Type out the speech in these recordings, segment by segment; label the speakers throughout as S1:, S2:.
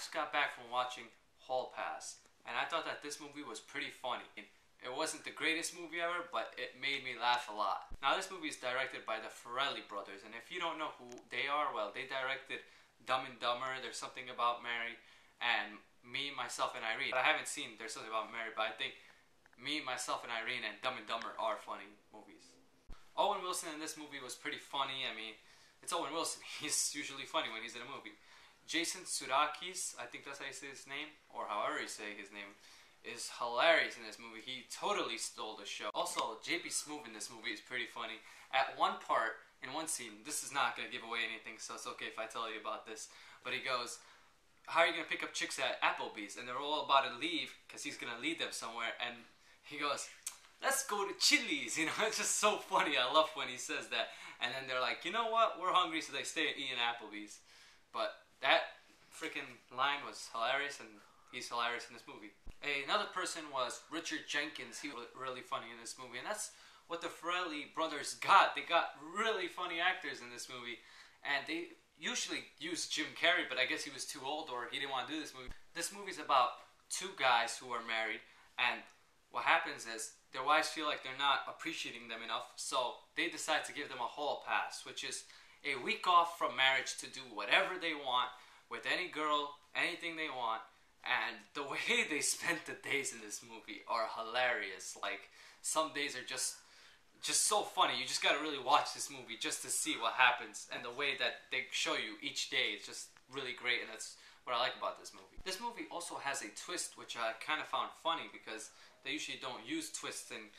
S1: just got back from watching Hall Pass, and I thought that this movie was pretty funny. It wasn't the greatest movie ever, but it made me laugh a lot. Now this movie is directed by the Farrelly brothers, and if you don't know who they are, well, they directed Dumb and Dumber, There's Something About Mary, and Me, Myself, and Irene. But I haven't seen There's Something About Mary, but I think Me, Myself, and Irene and Dumb and Dumber are funny movies. Owen Wilson in this movie was pretty funny. I mean, it's Owen Wilson. He's usually funny when he's in a movie. Jason Sudeikis, I think that's how you say his name, or however you say his name, is hilarious in this movie. He totally stole the show. Also, JB Smoove in this movie is pretty funny. At one part, in one scene, this is not going to give away anything, so it's okay if I tell you about this, but he goes, how are you going to pick up chicks at Applebee's? And they're all about to leave, because he's going to lead them somewhere, and he goes, let's go to Chili's, you know, it's just so funny. I love when he says that. And then they're like, you know what, we're hungry, so they stay eating Applebee's. But that freaking line was hilarious, and he's hilarious in this movie. Another person was Richard Jenkins. He was really funny in this movie, and that's what the Farrelly brothers got. They got really funny actors in this movie, and they usually use Jim Carrey, but I guess he was too old or he didn't want to do this movie. This movie's about two guys who are married, and what happens is their wives feel like they're not appreciating them enough, so they decide to give them a hall pass, which is a week off from marriage to do whatever they want with any girl, anything they want. And the way they spent the days in this movie are hilarious. Like, some days are just so funny. You just gotta really watch this movie just to see what happens, and the way that they show you each day is just really great, and that's what I like about this movie. This movie also has a twist, which I kind of found funny, because they usually don't use twists in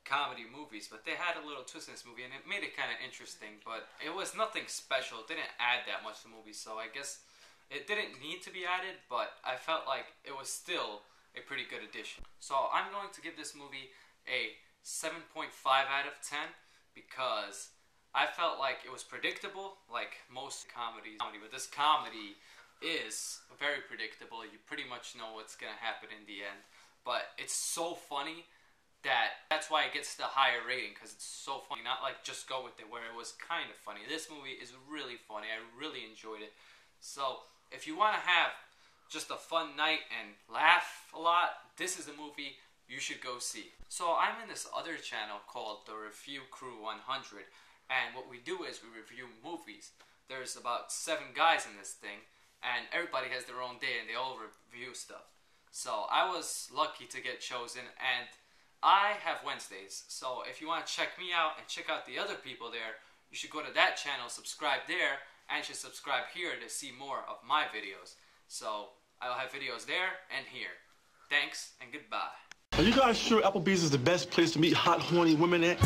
S1: comedy movies, but they had a little twist in this movie, and it made it kind of interesting, but it was nothing special. It didn't add that much to the movie, so I guess it didn't need to be added, but I felt like it was still a pretty good addition. So I'm going to give this movie a 7.5 out of 10, because I felt like it was predictable, like most comedies, but this comedy is very predictable. You pretty much know what's going to happen in the end, but it's so funny that's why it gets the higher rating, because it's so funny. Not like Just Go With It, where it was kind of funny. This movie is really funny. I really enjoyed it. So if you want to have just a fun night and laugh a lot, this is a movie you should go see. So I'm in this other channel called The Review Crew 100, and what we do is we review movies. There's about 7 guys in this thing, and everybody has their own day, and they all review stuff. So I was lucky to get chosen, and I have Wednesdays. So if you want to check me out and check out the other people there, you should go to that channel, subscribe there, and you should subscribe here to see more of my videos. So I'll have videos there and here. Thanks and goodbye.
S2: Are you guys sure Applebee's is the best place to meet hot, horny women at?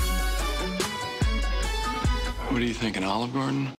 S3: What are you thinking, Olive Garden?